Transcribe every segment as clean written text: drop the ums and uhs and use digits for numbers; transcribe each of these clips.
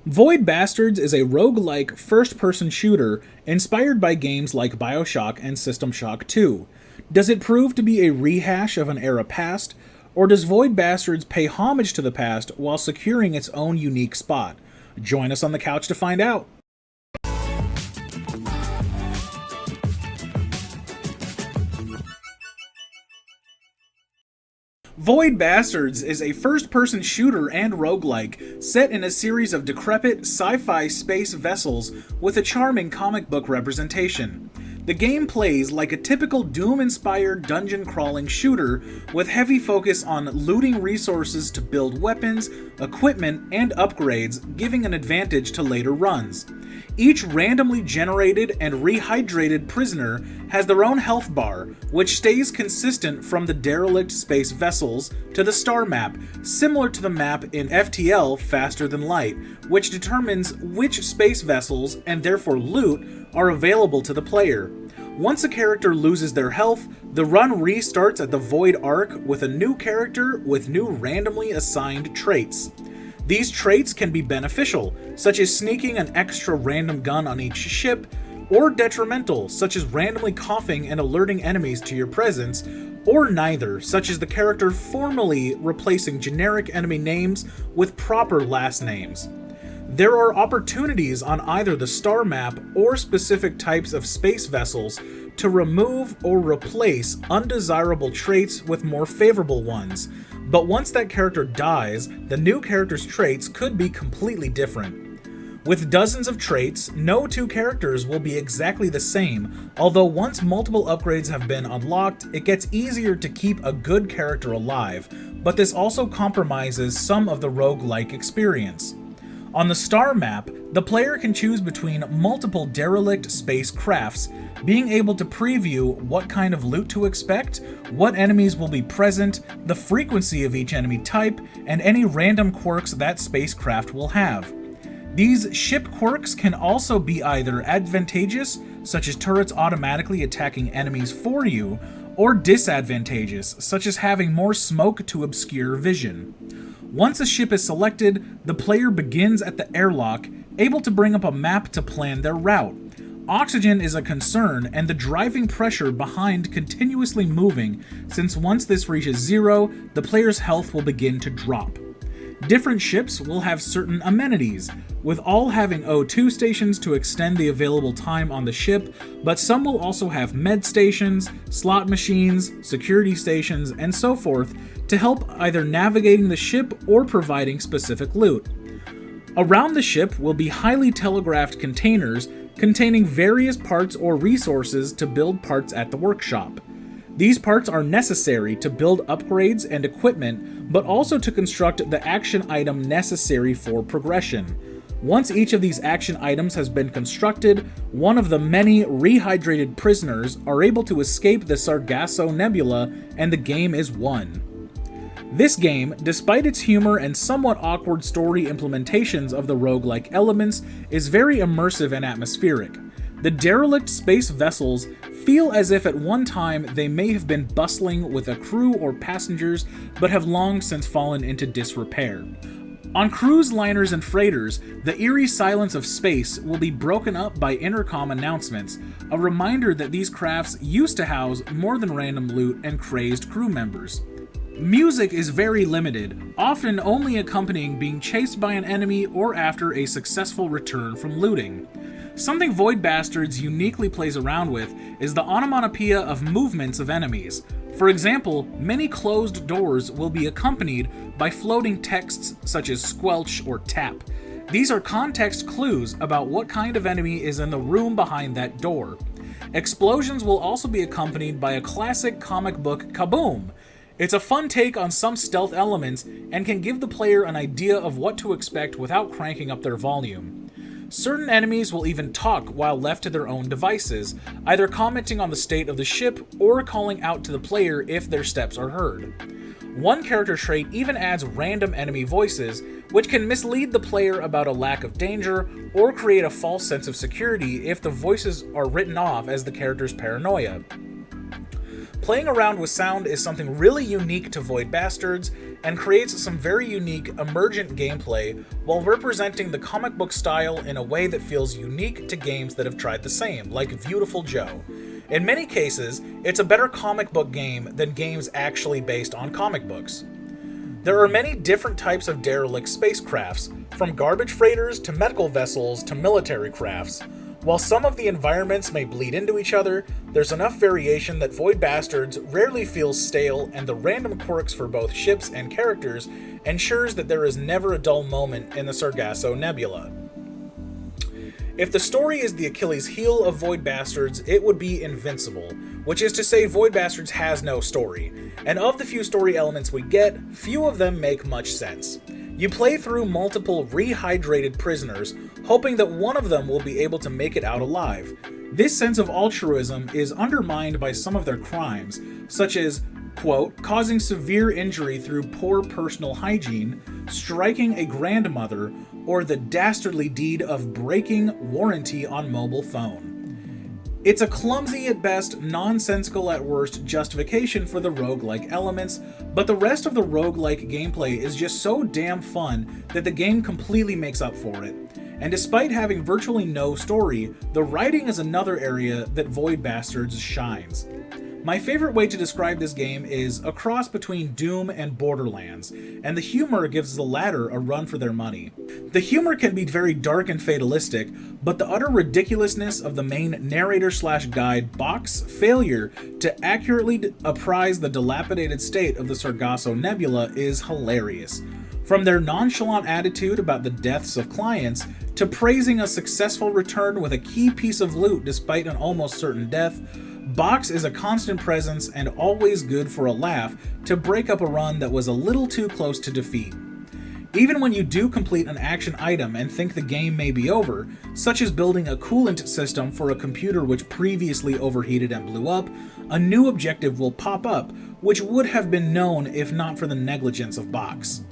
Void Bastards is a roguelike first-person shooter inspired by games like BioShock and System Shock 2. Does it prove to be a rehash of an era past, or does Void Bastards pay homage to the past while securing its own unique spot? Join us on the couch to find out. Void Bastards is a first-person shooter and roguelike set in a series of decrepit sci-fi space vessels with a charming comic book representation. The game plays like a typical Doom-inspired dungeon-crawling shooter with heavy focus on looting resources to build weapons, equipment, and upgrades, giving an advantage to later runs. Each randomly generated and rehydrated prisoner has their own health bar, which stays consistent from the derelict space vessels to the star map, similar to the map in FTL Faster Than Light, which determines which space vessels, and therefore loot, are available to the player. Once a character loses their health, the run restarts at the Void Arc with a new character with new randomly assigned traits. These traits can be beneficial, such as sneaking an extra random gun on each ship, or detrimental, such as randomly coughing and alerting enemies to your presence, or neither, such as the character formally replacing generic enemy names with proper last names. There are opportunities on either the star map or specific types of space vessels to remove or replace undesirable traits with more favorable ones, but once that character dies, the new character's traits could be completely different. With dozens of traits, no two characters will be exactly the same, although once multiple upgrades have been unlocked, it gets easier to keep a good character alive, but this also compromises some of the roguelike experience. On the star map, the player can choose between multiple derelict space crafts, being able to preview what kind of loot to expect, what enemies will be present, the frequency of each enemy type, and any random quirks that spacecraft will have. These ship quirks can also be either advantageous, such as turrets automatically attacking enemies for you, or disadvantageous, such as having more smoke to obscure vision. Once a ship is selected, the player begins at the airlock, able to bring up a map to plan their route. Oxygen is a concern and the driving pressure behind continuously moving, since once this reaches zero, the player's health will begin to drop. Different ships will have certain amenities, with all having O2 stations to extend the available time on the ship, but some will also have med stations, slot machines, security stations, and so forth to help either navigating the ship or providing specific loot. Around the ship will be highly telegraphed containers containing various parts or resources to build parts at the workshop. These parts are necessary to build upgrades and equipment, but also to construct the action item necessary for progression. Once each of these action items has been constructed, one of the many rehydrated prisoners are able to escape the Sargasso Nebula, and the game is won. This game, despite its humor and somewhat awkward story implementations of the roguelike elements, is very immersive and atmospheric. The derelict space vessels feel as if at one time they may have been bustling with a crew or passengers, but have long since fallen into disrepair. On cruise liners and freighters, the eerie silence of space will be broken up by intercom announcements, a reminder that these crafts used to house more than random loot and crazed crew members. Music is very limited, often only accompanying being chased by an enemy or after a successful return from looting. Something Void Bastards uniquely plays around with is the onomatopoeia of movements of enemies. For example, many closed doors will be accompanied by floating texts such as squelch or tap. These are context clues about what kind of enemy is in the room behind that door. Explosions will also be accompanied by a classic comic book kaboom. It's a fun take on some stealth elements and can give the player an idea of what to expect without cranking up their volume. Certain enemies will even talk while left to their own devices, either commenting on the state of the ship or calling out to the player if their steps are heard. One character trait even adds random enemy voices, which can mislead the player about a lack of danger or create a false sense of security if the voices are written off as the character's paranoia. Playing around with sound is something really unique to Void Bastards, and creates some very unique, emergent gameplay while representing the comic book style in a way that feels unique to games that have tried the same, like Beautiful Joe. In many cases, it's a better comic book game than games actually based on comic books. There are many different types of derelict spacecrafts, from garbage freighters to medical vessels to military crafts. While some of the environments may bleed into each other, there's enough variation that Void Bastards rarely feels stale, and the random quirks for both ships and characters ensures that there is never a dull moment in the Sargasso Nebula. If the story is the Achilles heel of Void Bastards, it would be Invincible, which is to say Void Bastards has no story, and of the few story elements we get, few of them make much sense. You play through multiple rehydrated prisoners, hoping that one of them will be able to make it out alive. This sense of altruism is undermined by some of their crimes, such as, quote, causing severe injury through poor personal hygiene, striking a grandmother, or the dastardly deed of breaking warranty on mobile phone. It's a clumsy at best, nonsensical at worst justification for the roguelike elements, but the rest of the roguelike gameplay is just so damn fun that the game completely makes up for it. And despite having virtually no story, the writing is another area that Void Bastards shines. My favorite way to describe this game is a cross between Doom and Borderlands, and the humor gives the latter a run for their money. The humor can be very dark and fatalistic, but the utter ridiculousness of the main narrator/guide Bach's failure to accurately apprise the dilapidated state of the Sargasso Nebula is hilarious. From their nonchalant attitude about the deaths of clients, to praising a successful return with a key piece of loot despite an almost certain death, Box is a constant presence and always good for a laugh to break up a run that was a little too close to defeat. Even when you do complete an action item and think the game may be over, such as building a coolant system for a computer which previously overheated and blew up, a new objective will pop up, which would have been known if not for the negligence of Box.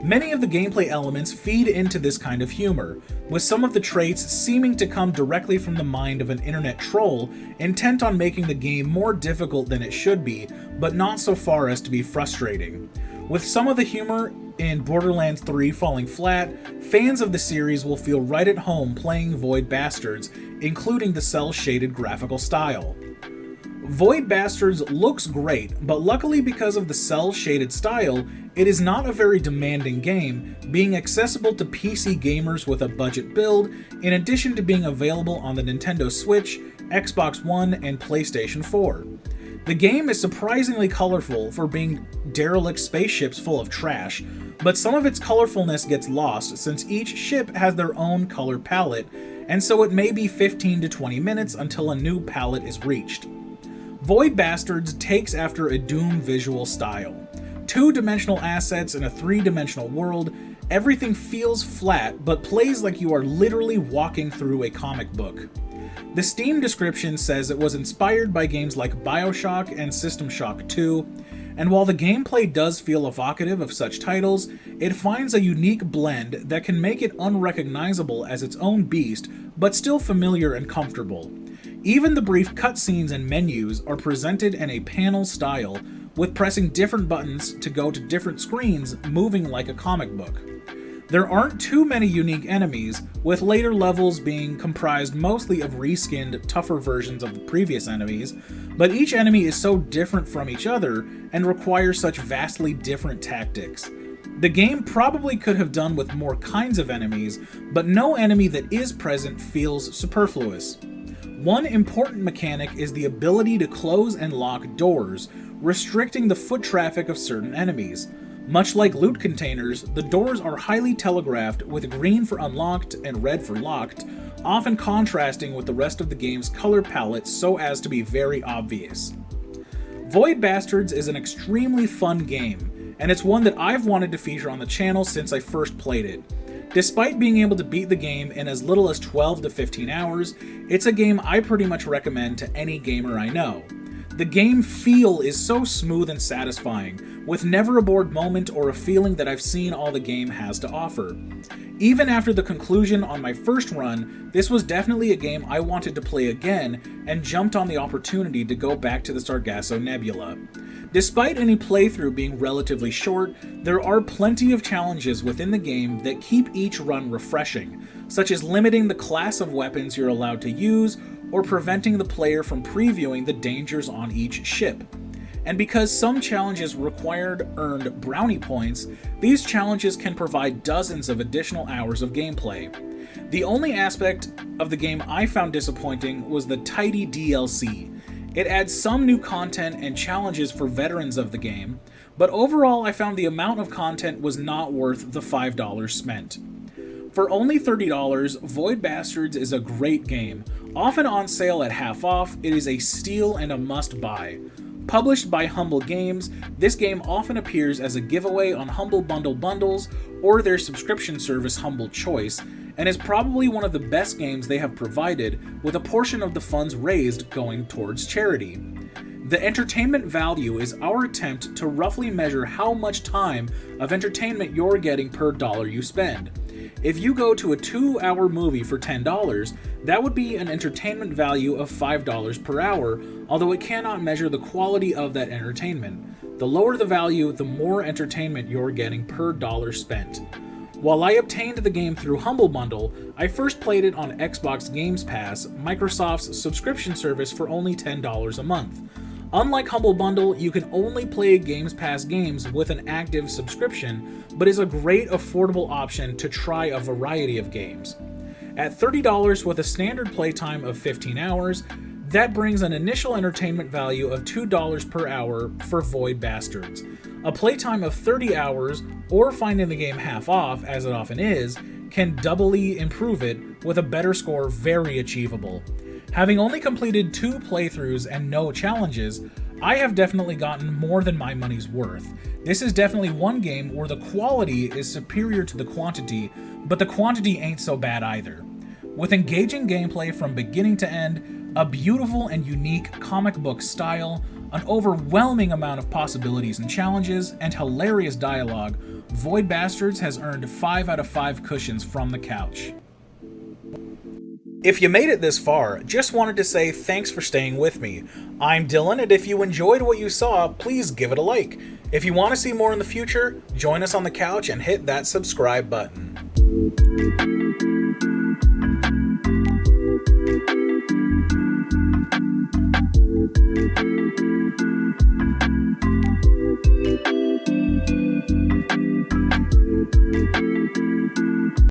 Many of the gameplay elements feed into this kind of humor, with some of the traits seeming to come directly from the mind of an internet troll intent on making the game more difficult than it should be, but not so far as to be frustrating. With some of the humor in Borderlands 3 falling flat, fans of the series will feel right at home playing Void Bastards, including the cel-shaded graphical style. Void Bastards looks great, but luckily because of the cel-shaded style, it is not a very demanding game, being accessible to PC gamers with a budget build, in addition to being available on the Nintendo Switch, Xbox One, and PlayStation 4. The game is surprisingly colorful for being derelict spaceships full of trash, but some of its colorfulness gets lost since each ship has their own color palette, and so it may be 15 to 20 minutes until a new palette is reached. Void Bastards takes after a Doom visual style. Two-dimensional assets in a three-dimensional world, everything feels flat but plays like you are literally walking through a comic book. The Steam description says it was inspired by games like BioShock and System Shock 2, and while the gameplay does feel evocative of such titles, it finds a unique blend that can make it unrecognizable as its own beast, but still familiar and comfortable. Even the brief cutscenes and menus are presented in a panel style, with pressing different buttons to go to different screens, moving like a comic book. There aren't too many unique enemies, with later levels being comprised mostly of reskinned, tougher versions of the previous enemies, but each enemy is so different from each other and requires such vastly different tactics. The game probably could have done with more kinds of enemies, but no enemy that is present feels superfluous. One important mechanic is the ability to close and lock doors, restricting the foot traffic of certain enemies. Much like loot containers, the doors are highly telegraphed with green for unlocked and red for locked, often contrasting with the rest of the game's color palette so as to be very obvious. Void Bastards is an extremely fun game, and it's one that I've wanted to feature on the channel since I first played it. Despite being able to beat the game in as little as 12 to 15 hours, it's a game I pretty much recommend to any gamer I know. The game feel is so smooth and satisfying, with never a bored moment or a feeling that I've seen all the game has to offer. Even after the conclusion on my first run, this was definitely a game I wanted to play again and jumped on the opportunity to go back to the Sargasso Nebula. Despite any playthrough being relatively short, there are plenty of challenges within the game that keep each run refreshing, such as limiting the class of weapons you're allowed to use or preventing the player from previewing the dangers on each ship. And because some challenges required earned brownie points, these challenges can provide dozens of additional hours of gameplay. The only aspect of the game I found disappointing was the tidy DLC. It adds some new content and challenges for veterans of the game, but overall I found the amount of content was not worth the $5 spent. For only $30, Void Bastards is a great game. Often on sale at half off, it is a steal and a must-buy. Published by Humble Games, this game often appears as a giveaway on Humble Bundle bundles or their subscription service Humble Choice, and is probably one of the best games they have provided, with a portion of the funds raised going towards charity. The entertainment value is our attempt to roughly measure how much time of entertainment you're getting per dollar you spend. If you go to a 2-hour movie for $10, that would be an entertainment value of $5 per hour, although it cannot measure the quality of that entertainment. The lower the value, the more entertainment you're getting per dollar spent. While I obtained the game through Humble Bundle, I first played it on Xbox Games Pass, Microsoft's subscription service, for only $10 a month. Unlike Humble Bundle, you can only play Games Pass games with an active subscription, but is a great affordable option to try a variety of games. At $30 with a standard playtime of 15 hours, that brings an initial entertainment value of $2 per hour for Void Bastards. A playtime of 30 hours, or finding the game half off, as it often is, can doubly improve it, with a better score very achievable. Having only completed 2 playthroughs and no challenges, I have definitely gotten more than my money's worth. This is definitely one game where the quality is superior to the quantity, but the quantity ain't so bad either. With engaging gameplay from beginning to end, a beautiful and unique comic book style, an overwhelming amount of possibilities and challenges, and hilarious dialogue, Void Bastards has earned 5 out of 5 cushions from the couch. If you made it this far, just wanted to say thanks for staying with me. I'm Dylan, and if you enjoyed what you saw, please give it a like. If you want to see more in the future, join us on the couch and hit that subscribe button.